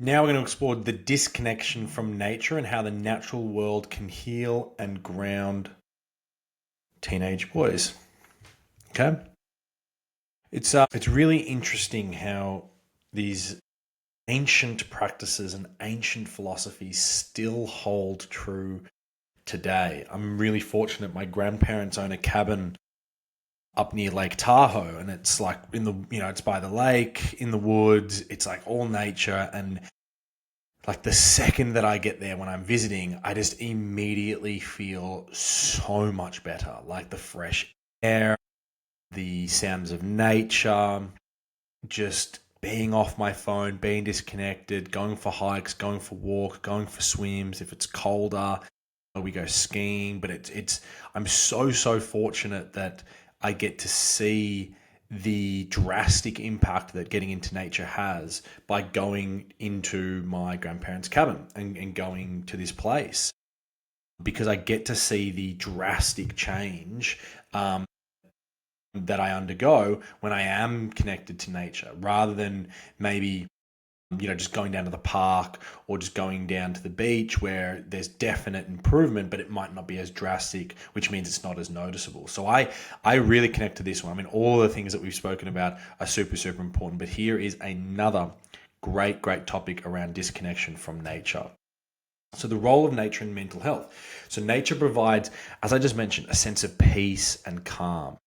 Now we're going to explore the disconnection from nature and how the natural world can heal and ground teenage boys. Okay? It's really interesting how these ancient practices and ancient philosophies still hold true today. I'm really fortunate. My grandparents own a cabin up near Lake Tahoe, and it's like it's by the lake in the woods. It's like all nature, and like the second that I get there when I'm visiting, I just immediately feel so much better. Like the fresh air, the sounds of nature, just being off my phone, being disconnected, going for hikes, going for walks, going for swims. If it's colder, we go skiing. But it's I'm so fortunate that I get to see the drastic impact that getting into nature has by going into my grandparents' cabin and going to this place, because I get to see the drastic change that I undergo when I am connected to nature, rather than maybe just going down to the park or just going down to the beach, where there's definite improvement, but it might not be as drastic, which means it's not as noticeable. So I really connect to this one. I mean, all the things that we've spoken about are super important, but here is another great topic around disconnection from nature. So the role of nature in mental health. So nature provides, as I just mentioned, a sense of peace and calm,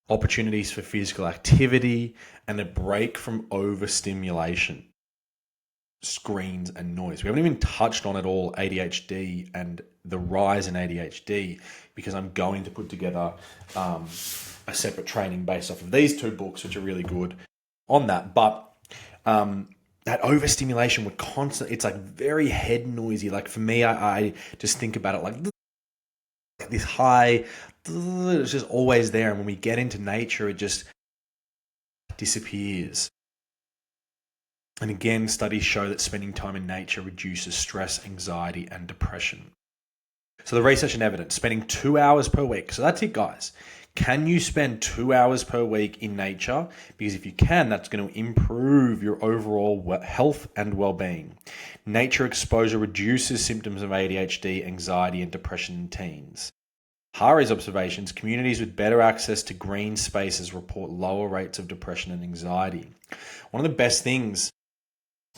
opportunities for physical activity, and a break from overstimulation, screens and noise. We haven't even touched on at all ADHD and the rise in ADHD, because I'm going to put together a separate training based off of these two books, which are really good on that. But that overstimulation, we're constant. It's like very head noisy. Like for me, I just think about it like this high. It's just always there, and when we get into nature, it just disappears. And again, studies show that spending time in nature reduces stress, anxiety, and depression. So the research and evidence, spending 2 hours per week. So that's it, guys. Can you spend 2 hours per week in nature? Because if you can, that's going to improve your overall health and well-being. Nature exposure reduces symptoms of ADHD, anxiety, and depression in teens. Hari's observations, communities with better access to green spaces report lower rates of depression and anxiety. One of the best things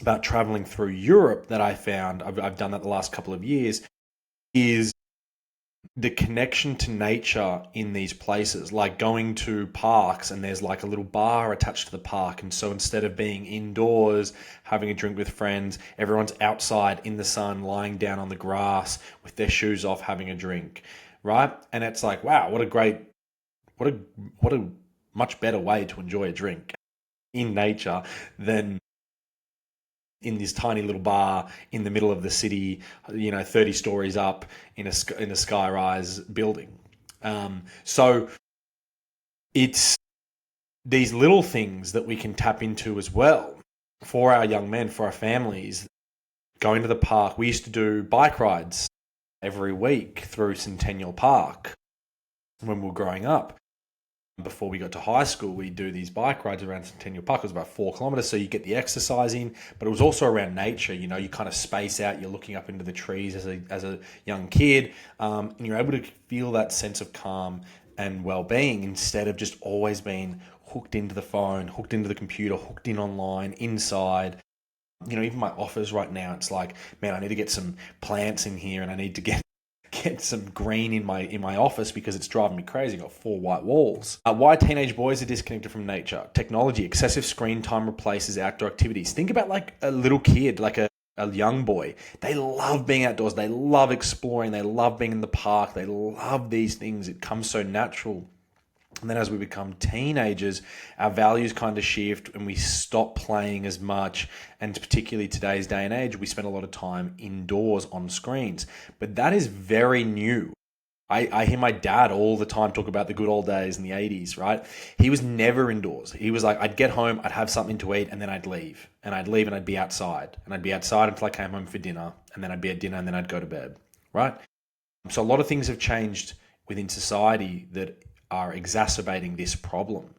about traveling through Europe that I found, I've done that the last couple of years, is the connection to nature in these places, like going to parks and there's like a little bar attached to the park. And so instead of being indoors, having a drink with friends, everyone's outside in the sun, lying down on the grass with their shoes off, having a drink, right? And it's like, wow, what a much better way to enjoy a drink in nature than in this tiny little bar in the middle of the city, 30 stories up in a sky-rise building. So it's these little things that we can tap into as well for our young men, for our families. Going to the park, we used to do bike rides every week through Centennial Park when we were growing up. Before we got to high school, we do these bike rides around Centennial Park. It was about 4 kilometers, so you get the exercise in, but it was also around nature. You kind of space out, you're looking up into the trees as a young kid, and you're able to feel that sense of calm and well-being, instead of just always being hooked into the phone, hooked into the computer, hooked in online, inside. Even my office right now, it's like, man, I need to get some plants in here, and I need to get some green in my office because it's driving me crazy. I've got 4 white walls. Why teenage boys are disconnected from nature. Technology, excessive screen time replaces outdoor activities. Think about like a little kid, like a young boy. They love being outdoors. They love exploring. They love being in the park. They love these things. It comes so natural. And then as we become teenagers, our values kind of shift and we stop playing as much. And particularly today's day and age, we spend a lot of time indoors on screens. But that is very new. I hear my dad all the time talk about the good old days in the 80s, right? He was never indoors. He was like, I'd get home, I'd have something to eat, and then I'd leave. And I'd leave and I'd be outside. And I'd be outside until I came home for dinner. And then I'd be at dinner and then I'd go to bed, right? So a lot of things have changed within society that are exacerbating this problem.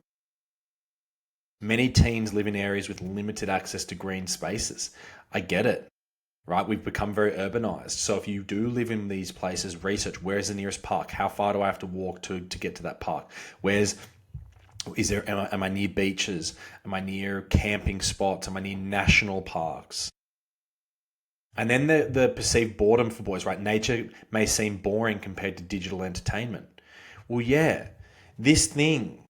Many teens live in areas with limited access to green spaces. I get it, right? We've become very urbanized. So if you do live in these places, research where's the nearest park? How far do I have to walk to get to that park? Am I near beaches? Am I near camping spots? Am I near national parks? And then the perceived boredom for boys, right? Nature may seem boring compared to digital entertainment. Well, yeah, this thing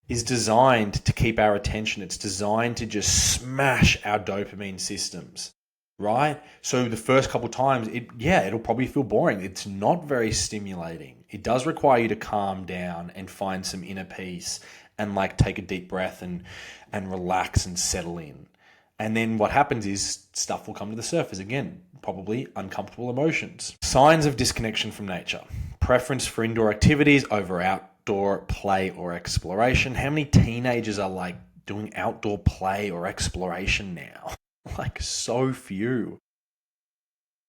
is designed to keep our attention. It's designed to just smash our dopamine systems, right? So the first couple times, it'll probably feel boring. It's not very stimulating. It does require you to calm down and find some inner peace and like take a deep breath and relax and settle in. And then what happens is stuff will come to the surface again, probably uncomfortable emotions. Signs of disconnection from nature. Preference for indoor activities over outdoor play or exploration. How many teenagers are like doing outdoor play or exploration now? Like so few.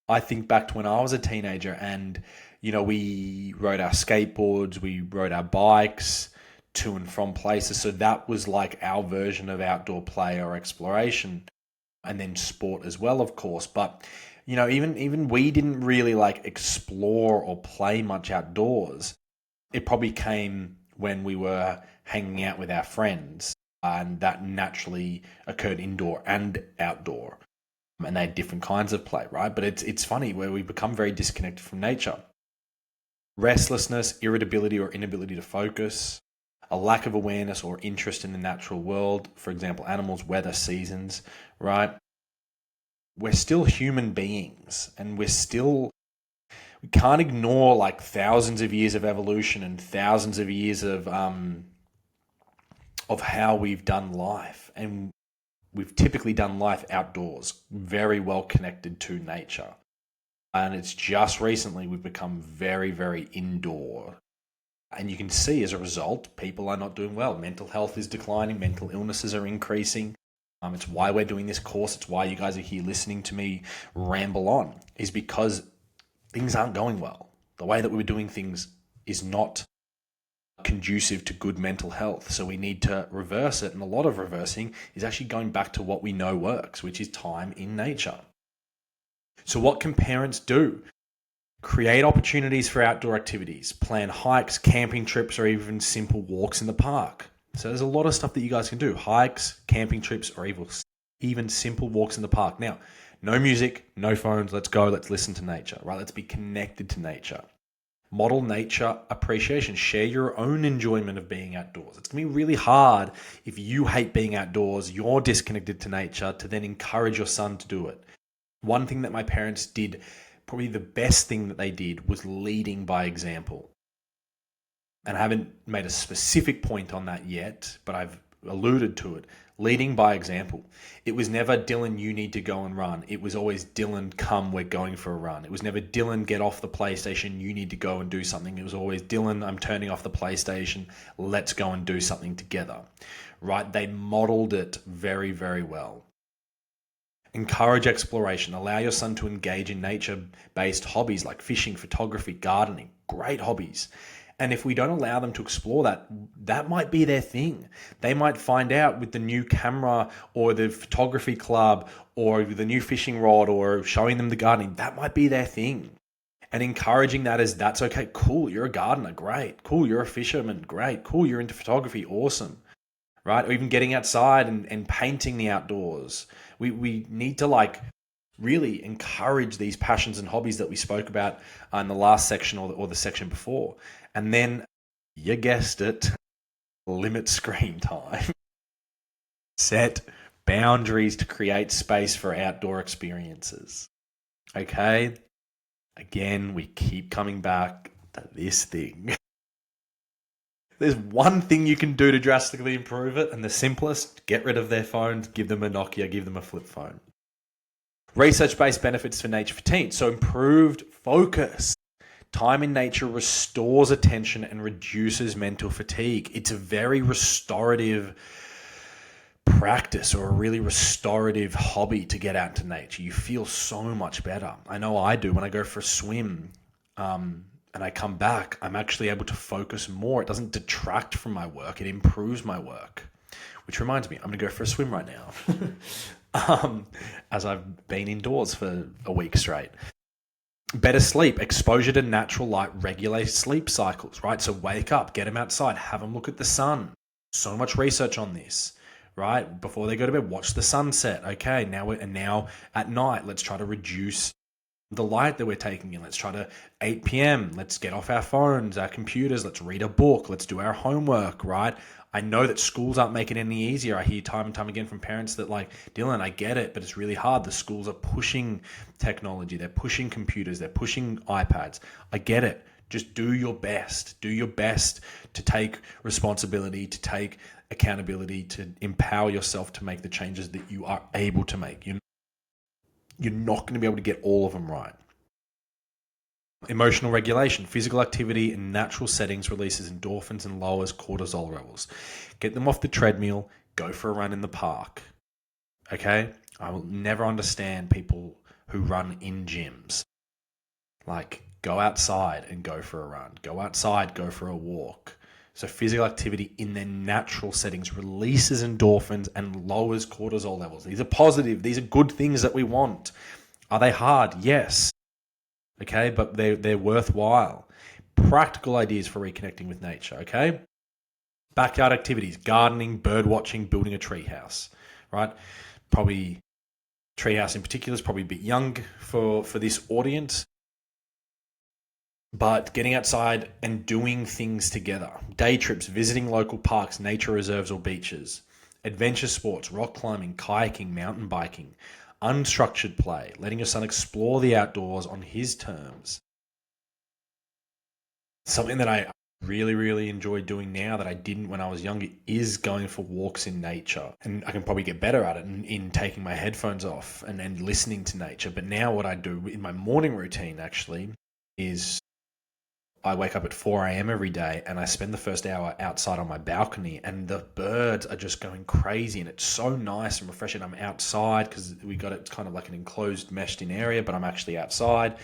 I think back to when I was a teenager and, we rode our skateboards, we rode our bikes to and from places. So that was like our version of outdoor play or exploration, and then sport as well, of course. But even we didn't really like explore or play much outdoors. It probably came when we were hanging out with our friends, and that naturally occurred indoor and outdoor, and they had different kinds of play, right? But it's funny where we become very disconnected from nature. Restlessness, irritability or inability to focus, a lack of awareness or interest in the natural world, for example, animals, weather, seasons, right? We're still human beings, and we can't ignore like thousands of years of evolution and thousands of years of how we've done life. And we've typically done life outdoors, very well connected to nature. And it's just recently we've become very, very indoor. And you can see as a result, people are not doing well. Mental health is declining, mental illnesses are increasing. It's why we're doing this course. It's why you guys are here listening to me ramble on, is because things aren't going well. The way that we were doing things is not conducive to good mental health. So we need to reverse it. And a lot of reversing is actually going back to what we know works, which is time in nature. So what can parents do? Create opportunities for outdoor activities, plan hikes, camping trips, or even simple walks in the park. So there's a lot of stuff that you guys can do. Hikes, camping trips, or even simple walks in the park. Now, no music, no phones. Let's go. Let's listen to nature, right? Let's be connected to nature. Model nature appreciation. Share your own enjoyment of being outdoors. It's going to be really hard if you hate being outdoors, you're disconnected to nature, to then encourage your son to do it. One thing that my parents did, probably the best thing that they did, was leading by example. And I haven't made a specific point on that yet, but I've alluded to it. Leading by example. It was never, Dylan, you need to go and run. It was always, Dylan, come, we're going for a run. It was never, Dylan, get off the PlayStation, you need to go and do something. It was always, Dylan, I'm turning off the PlayStation, let's go and do something together. Right? They modeled it very, very well. Encourage exploration. Allow your son to engage in nature-based hobbies like fishing, photography, gardening. Great hobbies. And if we don't allow them to explore that might be their thing. They might find out with the new camera or the photography club or the new fishing rod or showing them the gardening, that might be their thing. And encouraging that as, that's okay, cool, you're a gardener, great. Cool, you're a fisherman, great. Cool, you're into photography, awesome. Right? Or even getting outside and painting the outdoors. We need to really encourage these passions and hobbies that we spoke about in the last section or the section before. And then, you guessed it, limit screen time. Set boundaries to create space for outdoor experiences. Okay? Again, we keep coming back to this thing. There's one thing you can do to drastically improve it, and the simplest, get rid of their phones, give them a Nokia, give them a flip phone. Research-based benefits for nature for teens. So improved focus. Time in nature restores attention and reduces mental fatigue. It's a very restorative practice or a really restorative hobby to get out into nature. You feel so much better. I know I do when I go for a swim. And I come back, I'm actually able to focus more. It doesn't detract from my work. It improves my work. which reminds me, I'm going to go for a swim right now, as I've been indoors for a week straight. Better sleep, exposure to natural light regulates sleep cycles, right? So wake up, get them outside, have them look at the sun. So much research on this, right? Before they go to bed, watch the sunset. Okay, now at night, let's try to reduce the light that we're taking in. Let's try to 8 p.m. Let's get off our phones, our computers. Let's read a book. Let's do our homework, right? I know that schools aren't making it any easier. I hear time and time again from parents that like, Dylan, I get it, but it's really hard. The schools are pushing technology. They're pushing computers. They're pushing iPads. I get it. Just do your best. Do your best to take responsibility, to take accountability, to empower yourself to make the changes that you are able to make. You're not going to be able to get all of them right. Emotional regulation. Physical activity in natural settings releases endorphins and lowers cortisol levels. Get them off the treadmill. Go for a run in the park. Okay? I will never understand people who run in gyms. Like, go outside and go for a run. Go outside, go for a walk. So physical activity in their natural settings releases endorphins and lowers cortisol levels. These are positive. These are good things that we want. Are they hard? Yes. Okay, but they're worthwhile. Practical ideas for reconnecting with nature, okay? Backyard activities, gardening, bird watching, building a treehouse, right? Probably treehouse in particular is probably a bit young for this audience. But getting outside and doing things together. Day trips, visiting local parks, nature reserves or beaches. Adventure sports, rock climbing, kayaking, mountain biking. Unstructured play, letting your son explore the outdoors on his terms. Something that I really, really enjoy doing now that I didn't when I was younger is going for walks in nature. And I can probably get better at it in taking my headphones off and listening to nature. But now what I do in my morning routine actually is I wake up at 4 a.m. every day and I spend the first hour outside on my balcony and the birds are just going crazy and it's so nice and refreshing. I'm outside because it's kind of like an enclosed meshed in area, but I'm actually outside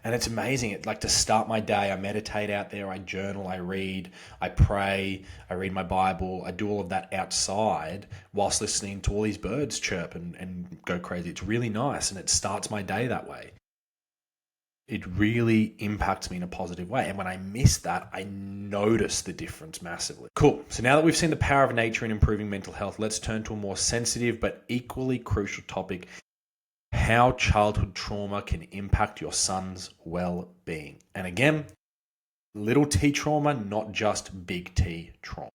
and it's amazing. It like to start my day, I meditate out there, I journal, I read, I pray, I read my Bible, I do all of that outside whilst listening to all these birds chirp and go crazy. It's really nice and it starts my day that way. It really impacts me in a positive way. And when I miss that, I notice the difference massively. Cool. So now that we've seen the power of nature in improving mental health, let's turn to a more sensitive but equally crucial topic: how childhood trauma can impact your son's well-being. And again, little t trauma, not just big T trauma.